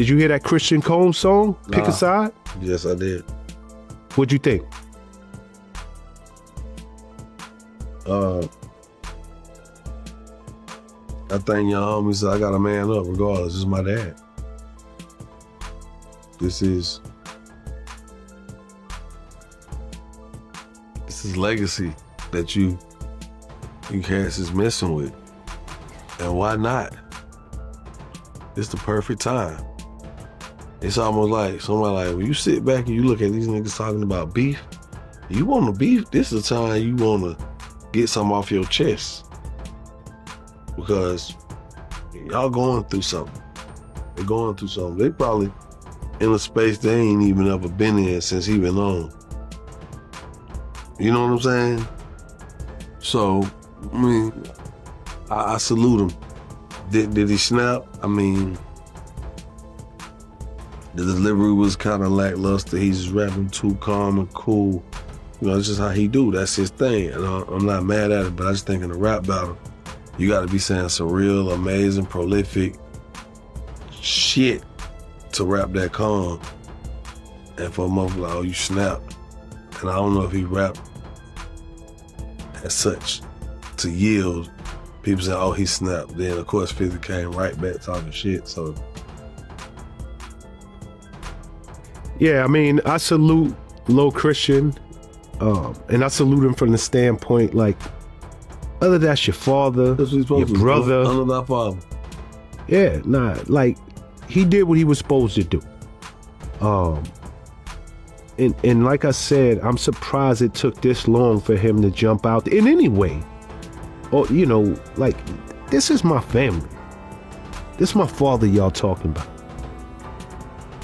Did you hear that Christian Combs song, Pick a Side? Yes, I did. What'd you think? I think your homie said I got a man up regardless. This is my dad. This is legacy that you cats is messing with. And why not? It's the perfect time. It's almost like somebody like, when you sit back and you look at these niggas talking about beef, you want to beef, this is the time you want to get something off your chest. Because y'all going through something. They're going through something. They probably in a space they ain't even ever been in since he been on. You know what I'm saying? So, I mean, I salute him. Did he snap? I mean, the delivery was kind of lackluster. He's just rapping too calm and cool. You know, it's just how he do. That's his thing. And I'm not mad at it, but I just think in a rap battle, you got to be saying some real amazing, prolific shit to rap that calm. And for a motherfucker like, oh, you snapped. And I don't know if he rapped as such to yield. People say, oh, he snapped. Then, of course, 50 came right back talking shit, so. Yeah, I mean, I salute Lil Christian, and I salute him from the standpoint, like, whether that's your father, your brother. Under thy father. Yeah, nah, like, he did what he was supposed to do. And like I said, I'm surprised it took this long for him to jump out in any way. Or, you know, like, this is my family. This is my father y'all talking about.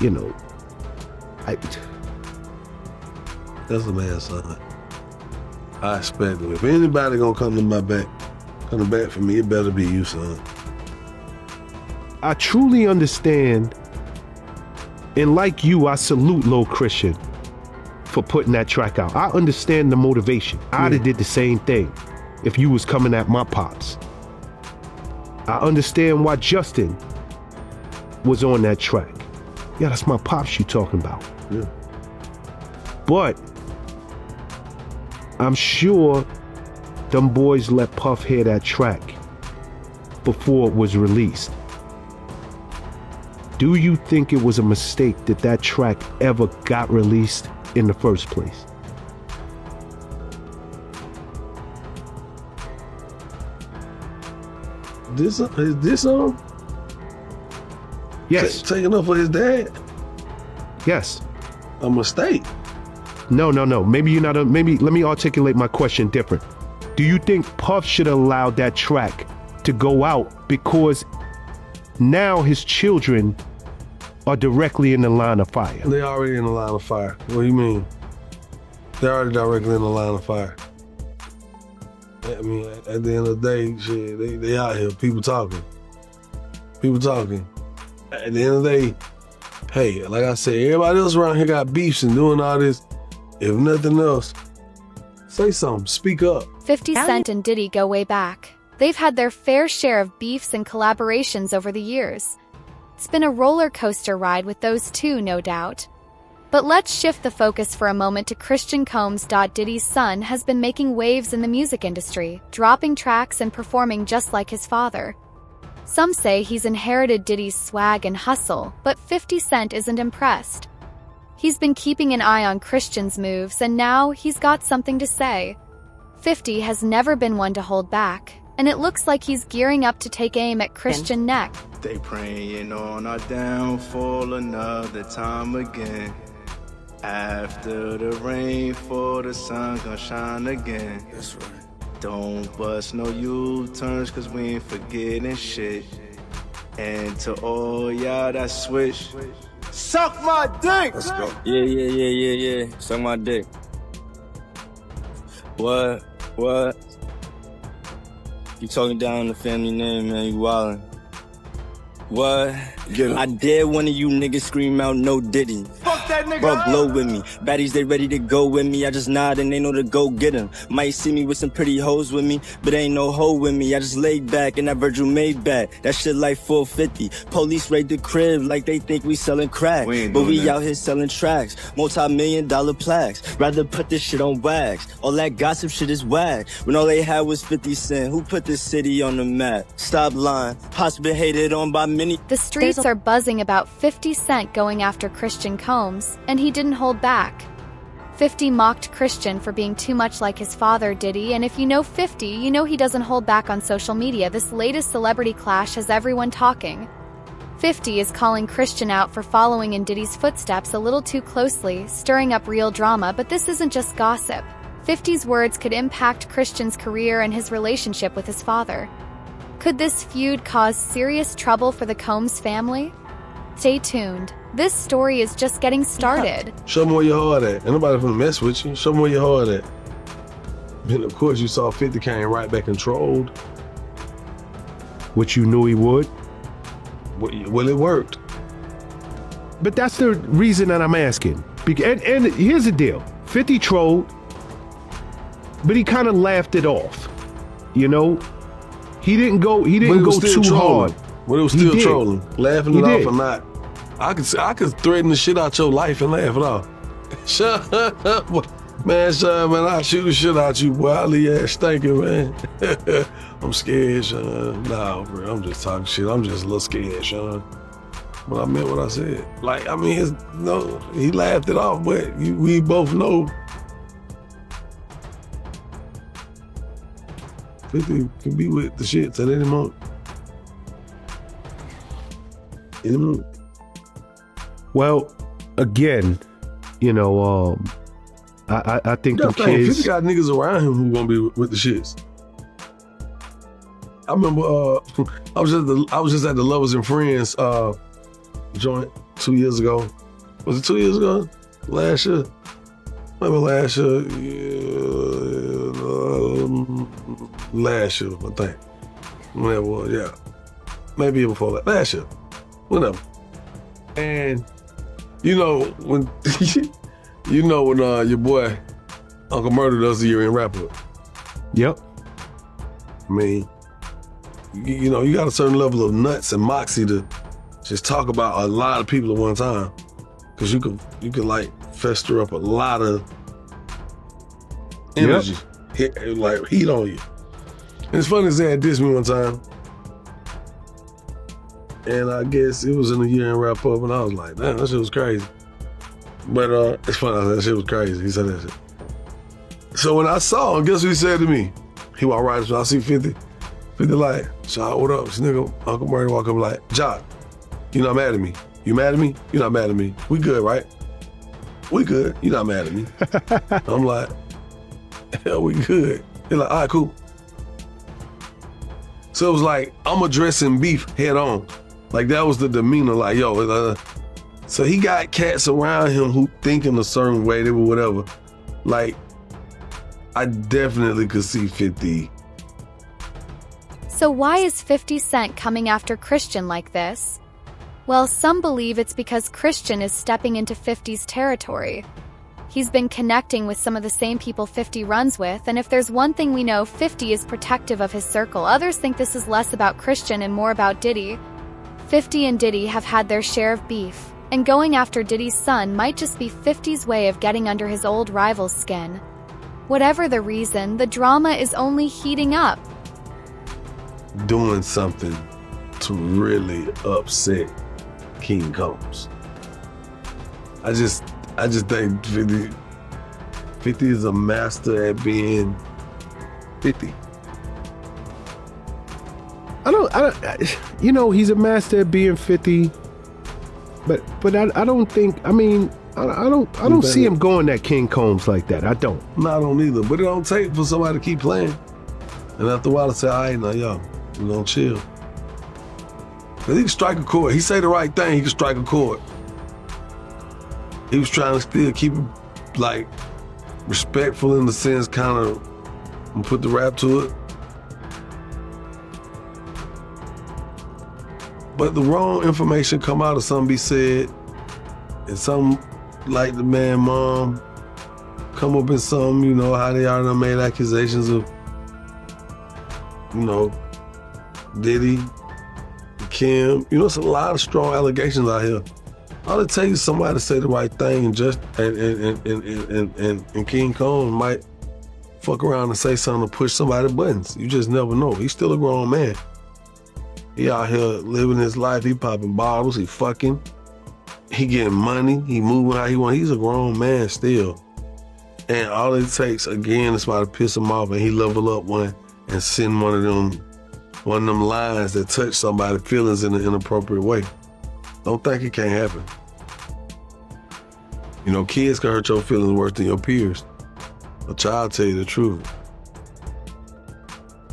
You know, That's a man's son. I expect him. If anybody gonna come to bat for me, it better be you, son. I truly understand, and like you, I salute Lil Christian for putting that track out. I understand the motivation. I'd have did the same thing if you was coming at my pops. I understand why Justin was on that track. Yeah, that's my pops you talking about. Yeah. But I'm sure them boys let Puff hear that track before it was released. Do you think it was a mistake that that track ever got released in the first place? Is this on? Yes. Taking up for his dad? Yes. A mistake? No. Maybe you're not. Maybe let me articulate my question different. Do you think Puff should allow that track to go out because now his children are directly in the line of fire? They already in the line of fire. What do you mean? They're already directly in the line of fire. I mean, at the end of the day, shit, they out here, people talking. People talking. At the end of the day, hey, like I said, everybody else around here got beefs and doing all this. If nothing else, say something, speak up. 50 Cent and Diddy go way back. They've had their fair share of beefs and collaborations over the years. It's been a roller coaster ride with those two, no doubt. But let's shift the focus for a moment to Christian Combs. Diddy's son has been making waves in the music industry, dropping tracks and performing just like his father. Some say he's inherited Diddy's swag and hustle, but 50 Cent isn't impressed. He's been keeping an eye on Christian's moves, and now he's got something to say. 50 has never been one to hold back, and it looks like he's gearing up to take aim at Christian next. They praying on our downfall another time again. After the rain, for the sun gonna shine again. That's right. Don't bust no U-turns, cause we ain't forgetting shit. And to all y'all that switch, suck my dick! Let's go. Yeah. Suck my dick. What? You talking down the family name, man, you wildin'. What? Get him. I dare one of you niggas scream out no Diddy. Fuck that nigga Bro, up. blow with me. Baddies, they ready to go with me. I just nod and they know to go get 'em. Might see me with some pretty hoes with me, but ain't no hoe with me. I just laid back in that Virgil Maybach. That shit like 450. Police raid the crib like they think we selling crack. We ain't But doing we that. out here selling tracks. Multi-million-dollar plaques. Rather put this shit on wax. All that gossip shit is whack. When all they had was 50 Cent. Who put this city on the map? Stop lying. Pops been hated on by many. The streets are buzzing about 50 Cent going after Christian Combs, and he didn't hold back. 50 mocked Christian for being too much like his father, Diddy, and if you know 50, you know he doesn't hold back on social media. This latest celebrity clash has everyone talking. 50 is calling Christian out for following in Diddy's footsteps a little too closely, stirring up real drama, but this isn't just gossip. 50's words could impact Christian's career and his relationship with his father. Could this feud cause serious trouble for the Combs family? Stay tuned. This story is just getting started. Show me where your heart at. Ain't nobody finna mess with you. Show me where your heart at. And of course, you saw 50 came right back and trolled. Which you knew he would. Well, it worked. But that's the reason that I'm asking. And here's the deal. 50 trolled, but he kind of laughed it off. You know? He didn't go too hard. But it was He still did. trolling. Laughing He it did. off or not. I could threaten the shit out your life and laugh it off. Shut up. Man, son, man, I'll shoot the shit out you, boy. I'll leave your ass stinking, man. I'm scared, Sean. Nah, bro, I'm just talking shit. I'm just a little scared, Sean. But I meant what I said. Like, I mean, he laughed it off, but we both know 50 can be with the shits at any moment. Any moment. Well, again, you know, I think the 50 kids. got niggas around him who won't be with the shits. I remember I was just at the Lovers and Friends joint 2 years ago. Was it 2 years ago? Last year? Maybe last year. Yeah, last year, I think. Whenever it was, yeah. Maybe before that. Last year. Whatever. And you know when your boy Uncle Murder does the year-end wrap-up. Yep. I mean, you know, you got a certain level of nuts and moxie to just talk about a lot of people at one time, because you can like fester up a lot of energy, like heat on you. And it's funny as that dissed me one time, and I guess it was in the year-end wrap-up, and I was like, damn, that shit was crazy. But it's funny, that shit was crazy. He said that shit. So when I saw him, guess what he said to me? He walked right up, I see 50 like, Jock, what up? This nigga, Uncle Murray walk up like, Jock, you not mad at me? You mad at me? You not mad at me? We good, right? We good. You not mad at me? I'm like, hell, we good. He's like, all right, cool. So it was like, I'm addressing beef head on. Like, that was the demeanor, like, yo. So he got cats around him who thinking a certain way, they were whatever. Like, I definitely could see 50. So why is 50 Cent coming after Christian like this? Well, some believe it's because Christian is stepping into 50's territory. He's been connecting with some of the same people 50 runs with, and if there's one thing we know, 50 is protective of his circle. Others think this is less about Christian and more about Diddy. 50 and Diddy have had their share of beef, and going after Diddy's son might just be 50's way of getting under his old rival's skin. Whatever the reason, the drama is only heating up. Doing something to really upset King Combs. I just think 50 is a master at being 50. I don't, you know, he's a master at being 50, but I don't think, I mean, I don't see him going at King Combs like that. I don't. No, I don't either. But it don't take for somebody to keep playing. And after a while, I say, all right, now, y'all, we gonna chill. Cause he can strike a chord. He say the right thing, he can strike a chord. He was trying to still keep it, like, respectful in the sense, kind of, and put the rap to it. But the wrong information come out, or something be said, and some like the man mom come up in something, you know, how they already made accusations of, you know, Diddy, Kim. You know, it's a lot of strong allegations out here. All it takes is somebody to say the right thing, and King Combs might fuck around and say something to push somebody's buttons. You just never know. He's still a grown man. He out here living his life. He popping bottles. He fucking. He getting money. He moving how he want. He's a grown man still. And all it takes, again, is somebody to piss him off, and he level up one and send one of them lines that touch somebody's feelings in an inappropriate way. Don't think it can't happen. You know, kids can hurt your feelings worse than your peers. A child tell you the truth.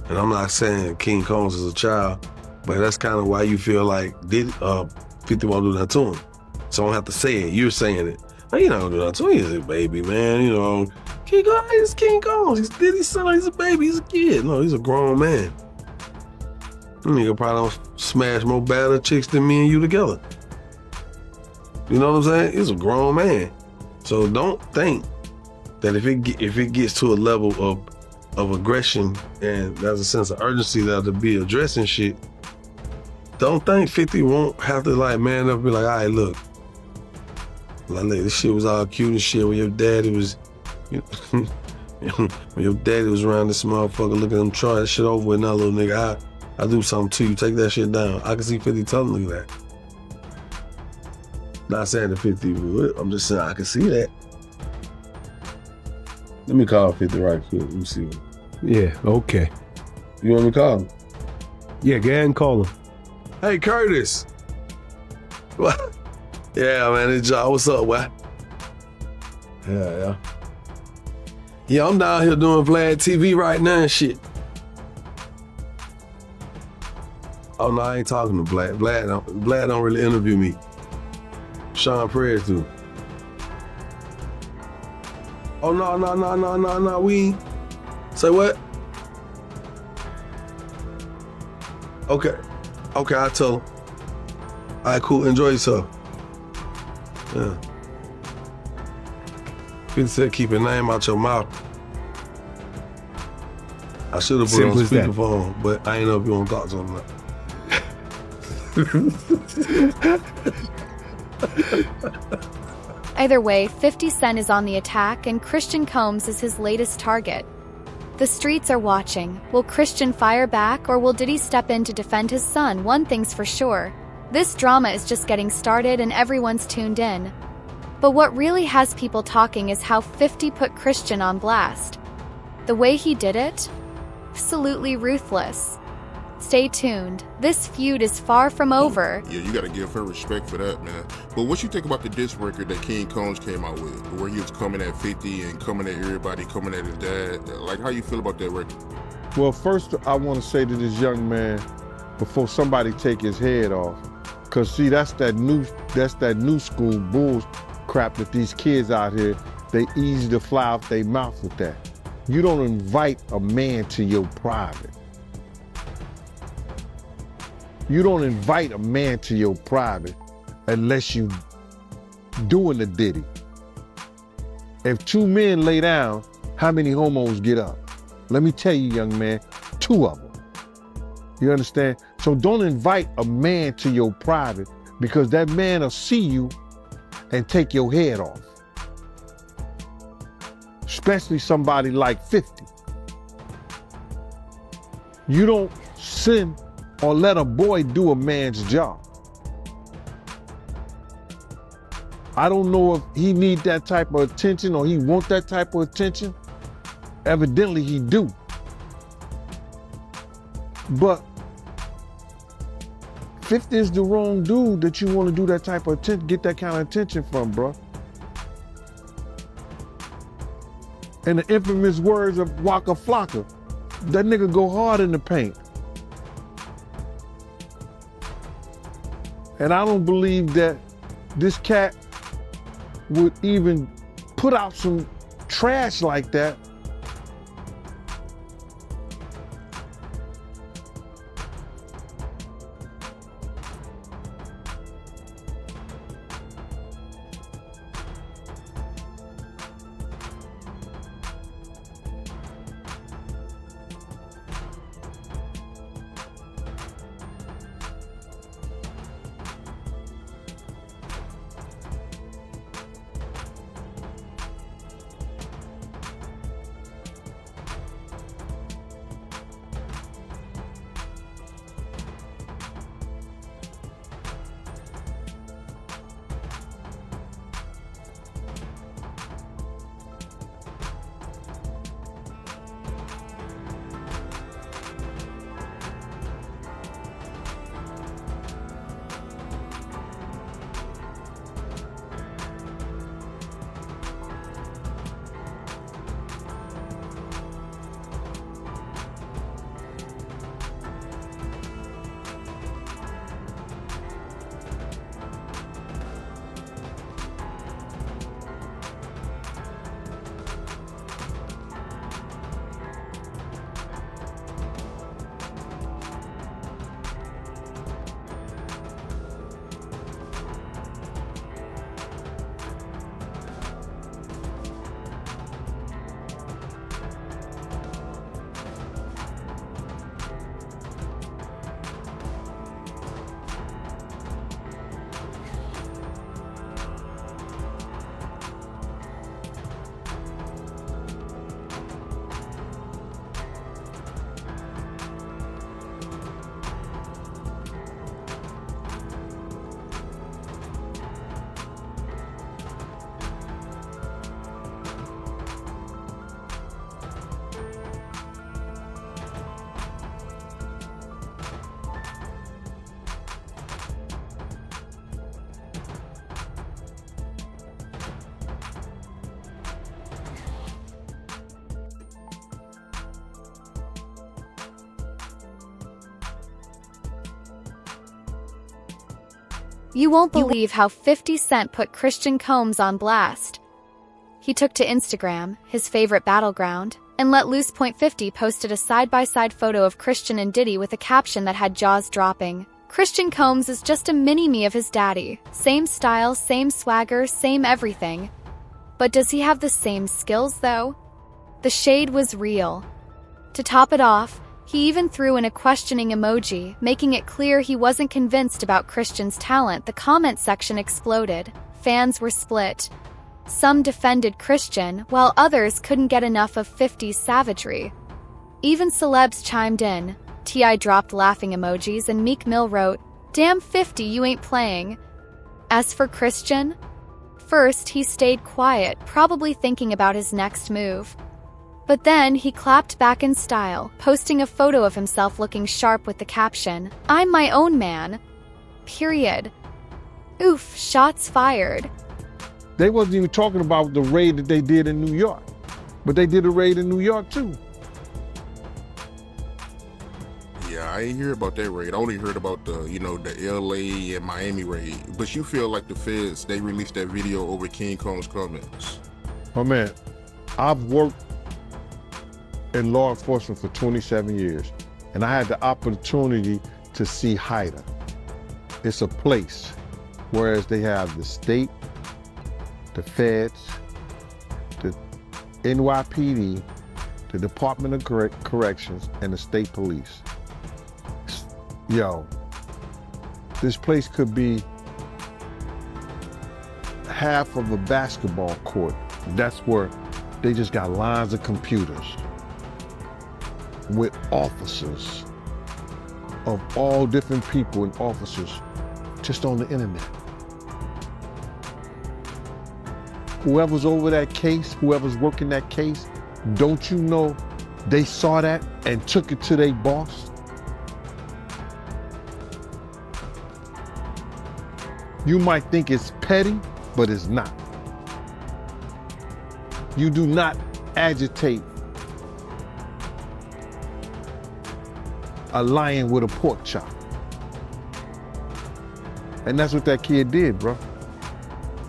And I'm not saying King Combs is a child, but that's kind of why you feel like 50 won't do that to him. So I don't have to say it. You're saying it. Now, you're not gonna do that to him. He's a baby, man. You know, he's King Combs. He's Diddy's son. He's a baby. He's a kid. No, he's a grown man. Nigga probably don't smash more badder chicks than me and you together. You know what I'm saying? He's a grown man. So don't think that if it gets to a level of aggression and there's a sense of urgency that'll be addressing shit, don't think 50 won't have to like man up and be like, all right, look, this shit was all cute and shit when your daddy was, when your daddy was around this motherfucker looking at him try that shit over with now, little nigga, I do something to you, take that shit down. I can see 50 telling you that. Not saying that 50 would, I'm just saying I can see that. Let me call 50 right quick, let me see. Yeah, okay. You want me to call him? Yeah, go ahead and call him. Hey, Curtis. What? Yeah, man, it's John. What's up, what? Yeah. Yeah, I'm down here doing Vlad TV right now and shit. Oh, no, I ain't talking to Vlad. Vlad don't really interview me. Sean Prayers do. Oh, no, we ain't. Say what? Okay, I'll tell him. All right, cool, enjoy yourself. Yeah. 50 said keep your name out your mouth. I should have put it on speakerphone, but I ain't know if you want to talk to him or not. Either way, 50 Cent is on the attack and Christian Combs is his latest target. The streets are watching. Will Christian fire back or will Diddy step in to defend his son? One thing's for sure. This drama is just getting started and everyone's tuned in. But what really has people talking is how 50 put Christian on blast. The way he did it? Absolutely ruthless. Stay tuned. This feud is far from over. Yeah, you gotta give her respect for that, man. But what you think about the diss record that King Combs came out with, where he was coming at 50 and coming at everybody, coming at his dad? Like, how you feel about that record? Well, first I want to say to this young man, before somebody take his head off, cause see, that's that new school bull crap that these kids out here, they easy to fly off their mouth with that. You don't invite a man to your private. You don't invite a man to your private unless you doing the Diddy. If two men lay down, how many homos get up? Let me tell you, young man, 2 of them. You understand? So don't invite a man to your private because that man will see you and take your head off. Especially somebody like 50. You don't send or let a boy do a man's job. I don't know if he need that type of attention or he want that type of attention. Evidently he do. But 50 is the wrong dude that you want to do that type of attention, get that kind of attention from, bro. In the infamous words of Waka Flocka, that nigga go hard in the paint. And I don't believe that this cat would even put out some trash like that. You won't believe how 50 Cent put Christian Combs on blast. He took to Instagram, his favorite battleground, and let loose. 50 posted a side-by-side photo of Christian and Diddy with a caption that had jaws dropping. Christian Combs is just a mini-me of his daddy. Same style, same swagger, same everything. But does he have the same skills, though? The shade was real. To top it off, he even threw in a questioning emoji, making it clear he wasn't convinced about Christian's talent. The comment section exploded. Fans were split. Some defended Christian, while others couldn't get enough of 50's savagery. Even celebs chimed in. T.I. dropped laughing emojis and Meek Mill wrote, "Damn 50, you ain't playing." As for Christian, first he stayed quiet, probably thinking about his next move. But then he clapped back in style, posting a photo of himself looking sharp with the caption, "I'm my own man." Period. Oof, shots fired. They wasn't even talking about the raid that they did in New York. But they did a raid in New York too. Yeah, I ain't hear about that raid. I only heard about the LA and Miami raid. But you feel like the feds, they released that video over King Combs' comments. Oh man, I've worked in law enforcement for 27 years, and I had the opportunity to see HIDA. It's a place, whereas they have the state, the feds, the NYPD, the Department of Corrections, and the state police. Yo, this place could be half of a basketball court. That's where they just got lines of computers with officers of all different people and officers just on the internet. Whoever's over that case, whoever's working that case, don't you know they saw that and took it to their boss? You might think it's petty, but it's not. You do not agitate a lion with a pork chop. And that's what that kid did, bro.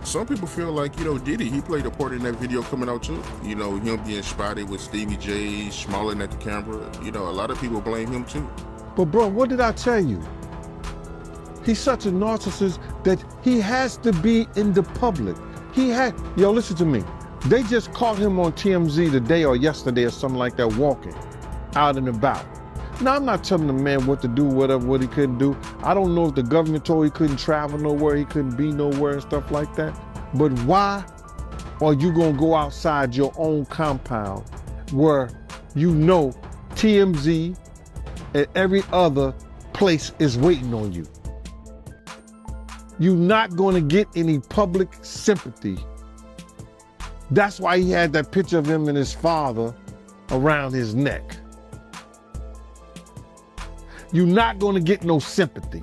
Some people feel like, Diddy, he played a part in that video coming out too. Him being spotted with Stevie J, smiling at the camera. A lot of people blame him too. But bro, what did I tell you? He's such a narcissist that he has to be in the public. Listen to me. They just caught him on TMZ today or yesterday or something like that, walking out and about. Now, I'm not telling the man what to do, what he couldn't do. I don't know if the government told he couldn't travel nowhere, he couldn't be nowhere and stuff like that. But why are you gonna go outside your own compound where TMZ and every other place is waiting on you? You're not gonna get any public sympathy. That's why he had that picture of him and his father around his neck. You're not gonna get no sympathy.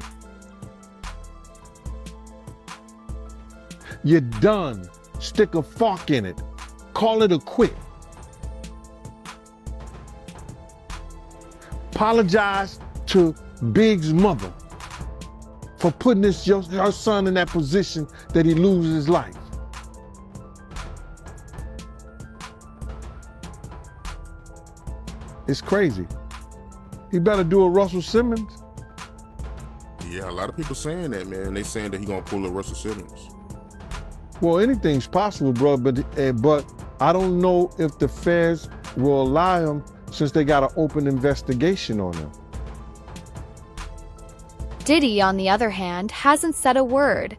You're done. Stick a fork in it. Call it a quit. Apologize to Big's mother for putting her son in that position that he loses his life. It's crazy. He better do a Russell Simmons. Yeah, a lot of people saying that, man. They saying that he gonna pull a Russell Simmons. Well, anything's possible, bro, but I don't know if the feds will allow him since they got an open investigation on him. Diddy, on the other hand, hasn't said a word.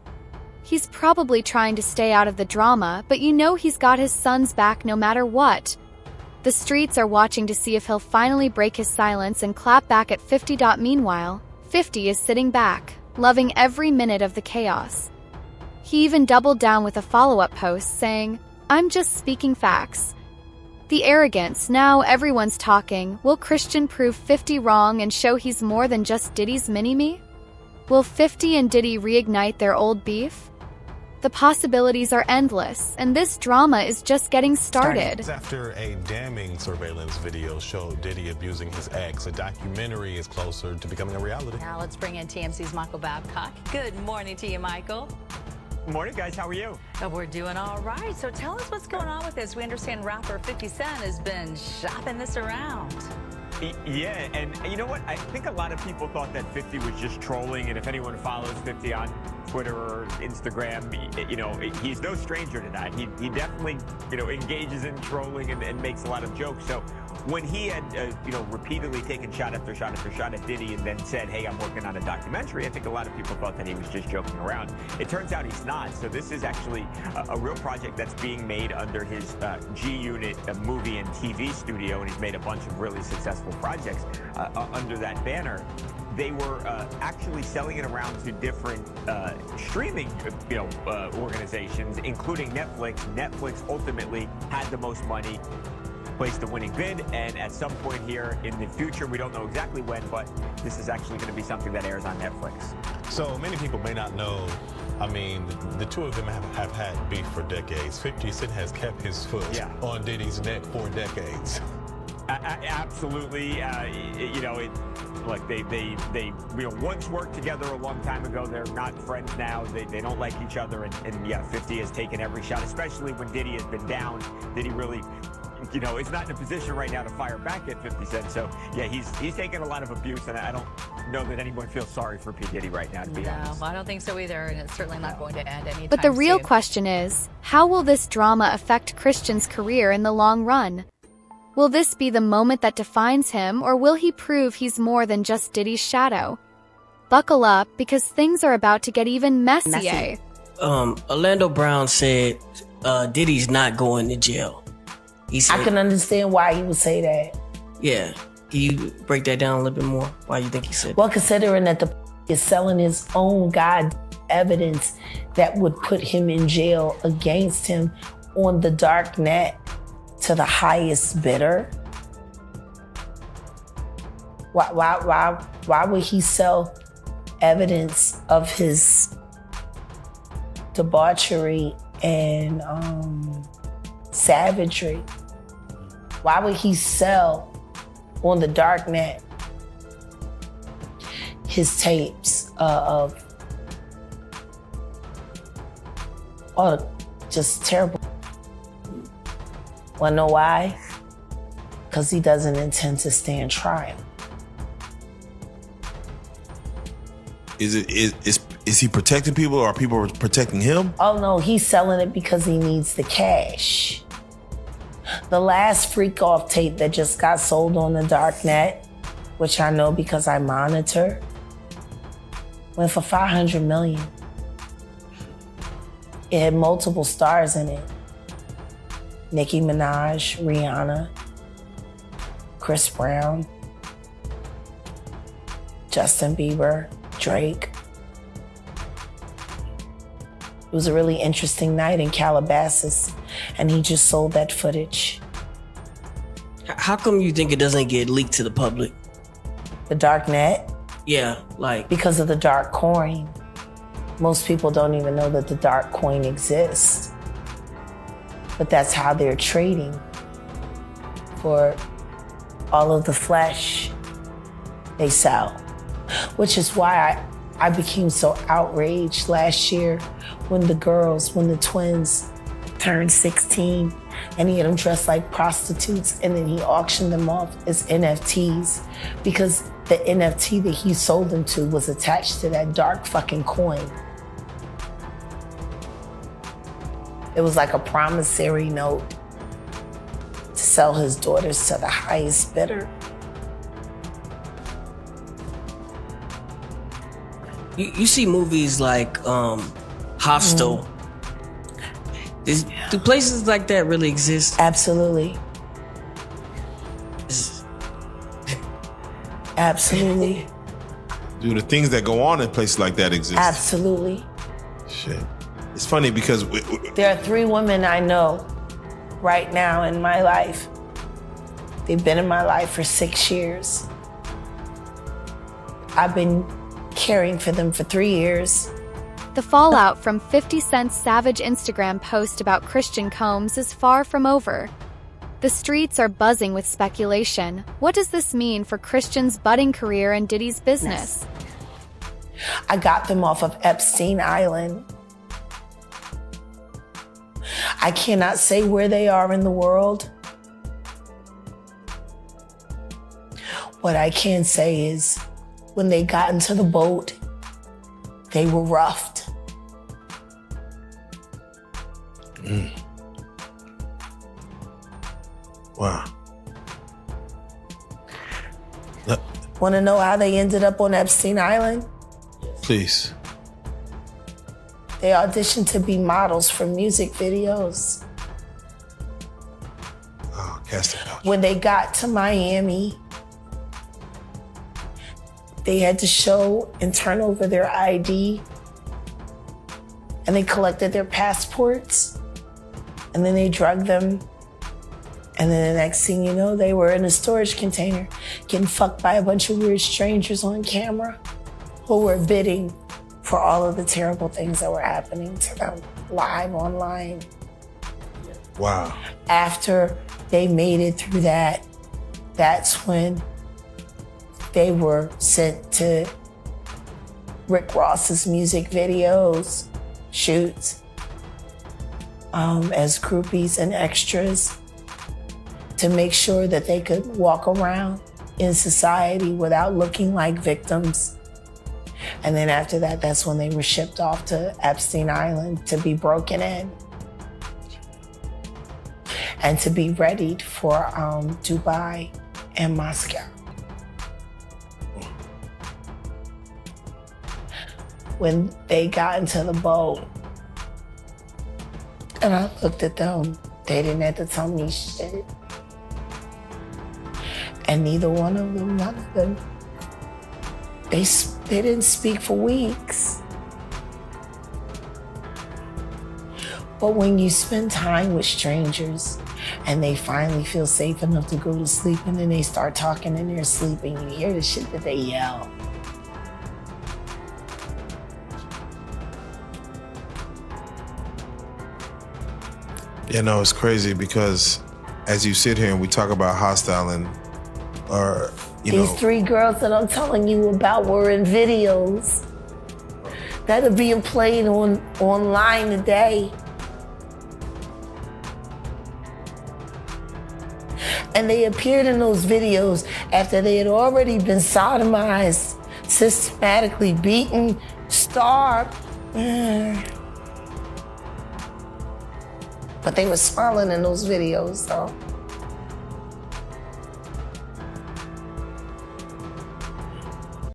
He's probably trying to stay out of the drama, but he's got his son's back no matter what. The streets are watching to see if he'll finally break his silence and clap back at 50. Meanwhile, 50 is sitting back, loving every minute of the chaos. He even doubled down with a follow-up post saying, "I'm just speaking facts." The arrogance, now everyone's talking. Will Christian prove 50 wrong and show he's more than just Diddy's mini-me? Will 50 and Diddy reignite their old beef? The possibilities are endless, and this drama is just getting started. After a damning surveillance video showed Diddy abusing his ex, a documentary is closer to becoming a reality. Now let's bring in TMC's Michael Babcock. Good morning to you, Michael. Morning, guys. How are you? Oh, we're doing all right. So tell us what's going on with this. We understand rapper 50 Cent has been shopping this around. Yeah, and you know what? I think a lot of people thought that 50 was just trolling, and if anyone follows 50 on Twitter or Instagram, he's no stranger to that. He definitely, engages in trolling and makes a lot of jokes. So when he had, repeatedly taken shot after shot after shot at Diddy and then said, hey, I'm working on a documentary, I think a lot of people thought that he was just joking around. It turns out he's not. So this is actually a real project that's being made under his G-Unit movie and TV studio, and he's made a bunch of really successful projects under that banner. They were actually selling it around to different streaming, organizations, including Netflix. Netflix ultimately had the most money, placed the winning bid, and at some point here in the future, we don't know exactly when, but this is actually going to be something that airs on Netflix. So many people may not know, the two of them have had beef for decades. 50 Cent has kept his foot on Diddy's neck for decades. Absolutely. They once worked together a long time ago. They're not friends now. They don't like each other. And 50 has taken every shot, especially when Diddy has been down. Diddy really, is not in a position right now to fire back at 50 Cent. So, yeah, he's taken a lot of abuse, and I don't know that anyone feels sorry for P. Diddy right now, to be honest. No, I don't think so either, and it's certainly not going to end anytime soon. But the real question is, how will this drama affect Christian's career in the long run? Will this be the moment that defines him, or will he prove he's more than just Diddy's shadow? Buckle up, because things are about to get even messier. Orlando Brown said Diddy's not going to jail. He said, I can understand why he would say that. Yeah. Can you break that down a little bit more? Why you think he said Well, considering that the is selling his own evidence that would put him in jail against him on the dark net to the highest bidder. Why would he sell evidence of his debauchery and savagery? Why would he sell on the dark net his tapes of just terrible? Wanna know why? Because he doesn't intend to stand trial. Is he protecting people, or are people protecting him? Oh no, he's selling it because he needs the cash. The last freak off tape that just got sold on the dark net, which I know because I monitor, went for $500 million. It had multiple stars in it. Nicki Minaj, Rihanna, Chris Brown, Justin Bieber, Drake. It was a really interesting night in Calabasas, and he just sold that footage. How come you think it doesn't get leaked to the public? The dark net? Yeah, because of the dark coin. Most people don't even know that the dark coin exists. But that's how they're trading for all of the flesh they sell. Which is why I became so outraged last year when the twins turned 16 and he had them dressed like prostitutes, and then he auctioned them off as NFTs because the NFT that he sold them to was attached to that dark fucking coin. It was like a promissory note to sell his daughters to the highest bidder. You see movies like Hostel. Do places like that really exist? Absolutely. Absolutely. Do the things that go on in places like that exist? Absolutely. Shit. It's funny because there are 3 women I know right now in my life. They've been in my life for 6 years. I've been caring for them for 3 years. The fallout from 50 Cent's savage Instagram post about Christian Combs is far from over. The streets are buzzing with speculation. What does this mean for Christian's budding career and Diddy's business? I got them off of Epstein Island. I cannot say where they are in the world. What I can say is when they got into the boat, they were roughed. Wow. Want to know how they ended up on Epstein Island? Please. They auditioned to be models for music videos. Oh, cast it out. When they got to Miami, they had to show and turn over their ID, and they collected their passports, and then they drugged them. And then the next thing you know, they were in a storage container getting fucked by a bunch of weird strangers on camera who were bidding for all of the terrible things that were happening to them live online. Wow. After they made it through that, that's when they were sent to Rick Ross's music videos, shoots, as groupies and extras to make sure that they could walk around in society without looking like victims. And then after that, that's when they were shipped off to Epstein Island to be broken in and to be readied for Dubai and Moscow. When they got into the boat and I looked at them, they didn't have to tell me shit. And neither one of them, none of them, they didn't speak for weeks. But when you spend time with strangers and they finally feel safe enough to go to sleep and then they start talking in their sleep and you hear the shit that they yell. Yeah, no, it's crazy because as you sit here and we talk about hostile and These three girls that I'm telling you about were in videos that are being played online today. And they appeared in those videos after they had already been sodomized, systematically beaten, starved. But they were smiling in those videos, though.